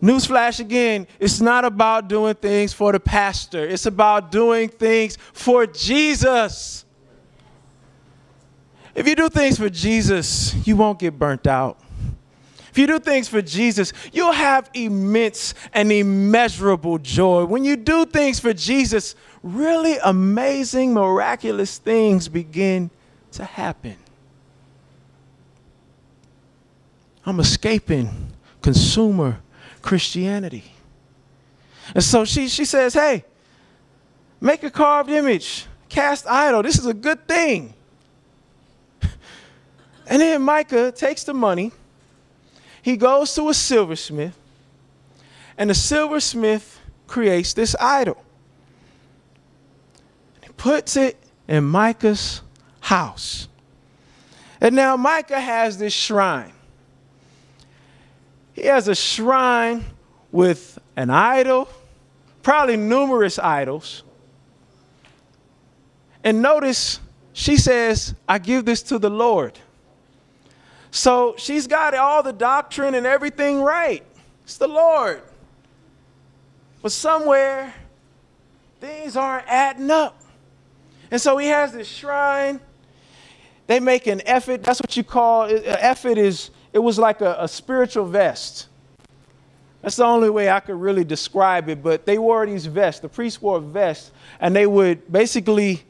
Newsflash again, it's not about doing things for the pastor. It's about doing things for Jesus. If you do things for Jesus, you won't get burnt out. If you do things for Jesus, you'll have immense and immeasurable joy. When you do things for Jesus, really amazing, miraculous things begin to happen. I'm escaping consumer Christianity. And so she says, hey, make a carved image, cast idol. This is a good thing. And then Micah takes the money. He goes to a silversmith, and the silversmith creates this idol. He puts it in Micah's house. And now Micah has this shrine. He has a shrine with an idol, probably numerous idols. And notice she says, I give this to the Lord. So she's got all the doctrine and everything right. It's the Lord. But somewhere, things aren't adding up. And so he has this shrine. They make an ephod. That's what you call it. An ephod is, it was like a spiritual vest. That's the only way I could really describe it. But they wore these vests. The priests wore vests. And they would basically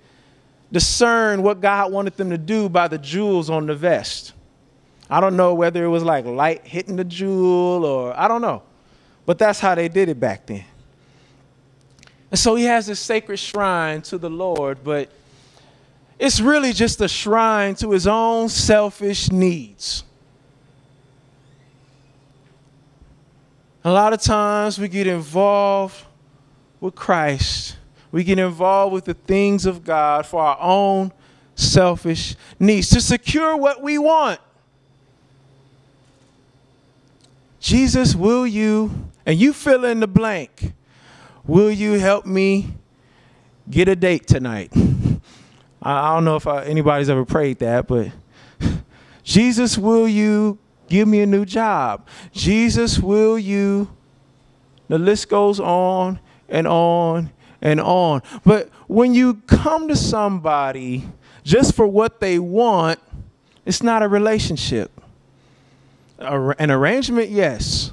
discern what God wanted them to do by the jewels on the vest. I don't know whether it was like light hitting the jewel or I don't know. But that's how they did it back then. And so he has this sacred shrine to the Lord, but it's really just a shrine to his own selfish needs. A lot of times we get involved with Christ. We get involved with the things of God for our own selfish needs, to secure what we want. Jesus, will you, and you fill in the blank, will you help me get a date tonight? I don't know if anybody's ever prayed that, but Jesus, will you give me a new job? Jesus, will you? The list goes on and on and on. But when you come to somebody just for what they want, it's not a relationship. An arrangement, yes,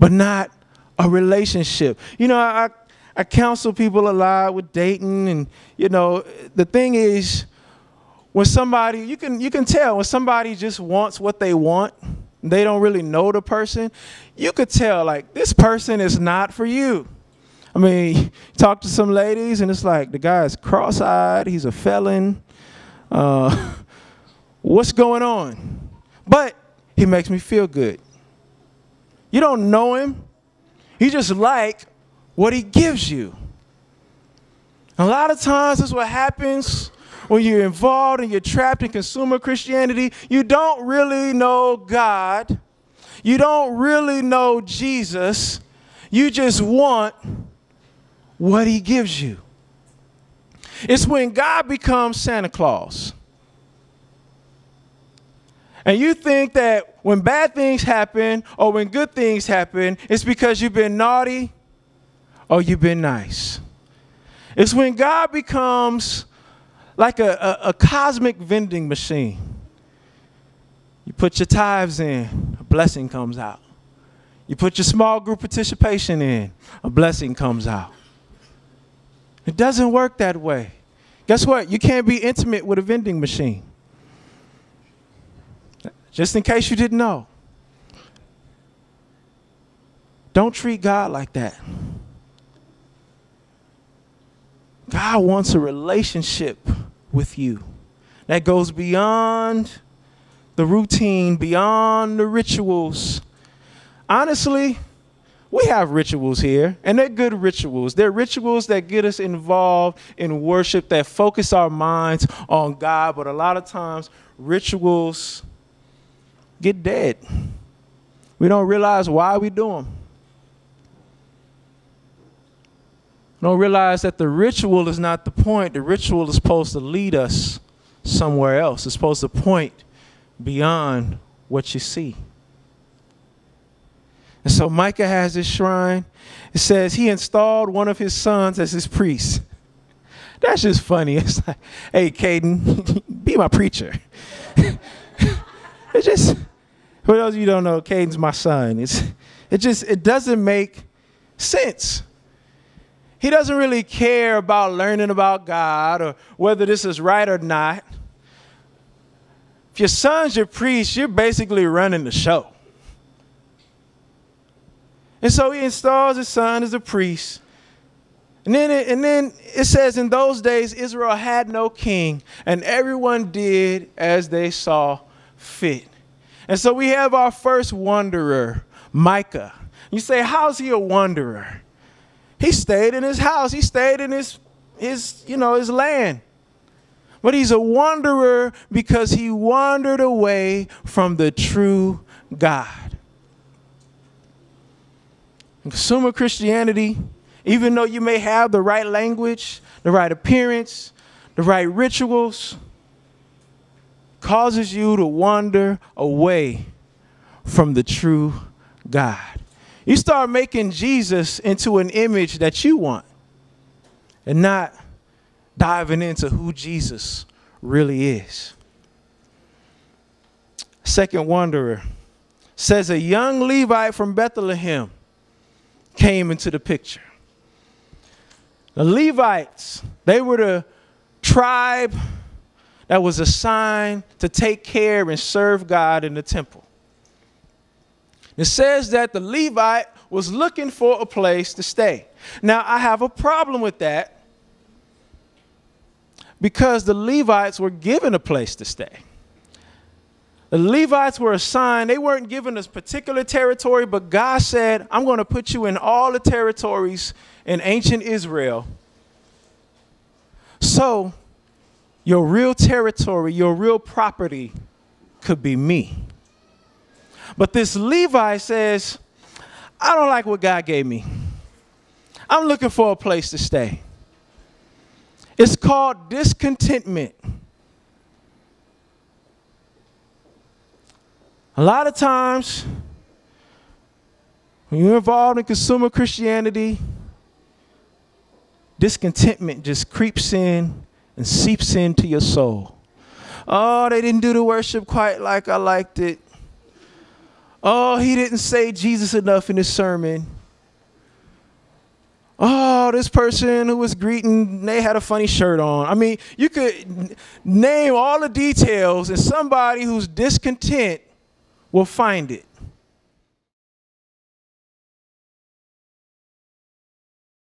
but not a relationship. You know, I counsel people a lot with dating, and you know, the thing is, when somebody, you can tell when somebody just wants what they want, they don't really know the person, you could tell like this person is not for you. I mean, talk to some ladies and it's like the guy is cross-eyed, he's a felon. What's going on? But he makes me feel good. You don't know him. You just like what he gives you. A lot of times that's what happens when you're involved and you're trapped in consumer Christianity. You don't really know God. You don't really know Jesus. You just want what he gives you. It's when God becomes Santa Claus. And you think that when bad things happen or when good things happen, it's because you've been naughty or you've been nice. It's when God becomes like a cosmic vending machine. You put your tithes in, a blessing comes out. You put your small group participation in, a blessing comes out. It doesn't work that way. Guess what? You can't be intimate with a vending machine. Just in case you didn't know. Don't treat God like that. God wants a relationship with you that goes beyond the routine, beyond the rituals. Honestly, we have rituals here, and they're good rituals. They're rituals that get us involved in worship, that focus our minds on God, but a lot of times rituals get dead. We don't realize why we do them. We don't realize that the ritual is not the point. The ritual is supposed to lead us somewhere else. It's supposed to point beyond what you see. And so Micah has this shrine. It says he installed one of his sons as his priest. That's just funny. It's like, hey, Caden, be my preacher. It's just, for those of you who don't know, Caden's my son. It doesn't make sense. He doesn't really care about learning about God or whether this is right or not. If your son's your priest, you're basically running the show. And so he installs his son as a priest. And then it says, in those days, Israel had no king, and everyone did as they saw fit. And so we have our first wanderer, Micah. You say, how's he a wanderer? He stayed in his house. He stayed in his land. But he's a wanderer because he wandered away from the true God. In consumer Christianity, even though you may have the right language, the right appearance, the right rituals, causes you to wander away from the true God. You start making Jesus into an image that you want and not diving into who Jesus really is. Second wanderer says a young Levite from Bethlehem came into the picture. The Levites, they were the tribe that was assigned to take care and serve God in the temple. It says that the Levite was looking for a place to stay. Now, I have a problem with that because the Levites were given a place to stay. The Levites were assigned, they weren't given a particular territory, but God said, I'm going to put you in all the territories in ancient Israel. So your real territory, your real property could be me. But this Levi says, I don't like what God gave me. I'm looking for a place to stay. It's called discontentment. A lot of times, when you're involved in consumer Christianity, discontentment just creeps in and seeps into your soul. Oh, they didn't do the worship quite like I liked it. Oh, he didn't say Jesus enough in his sermon. Oh, this person who was greeting, they had a funny shirt on. I mean, you could name all the details, and somebody who's discontent will find it.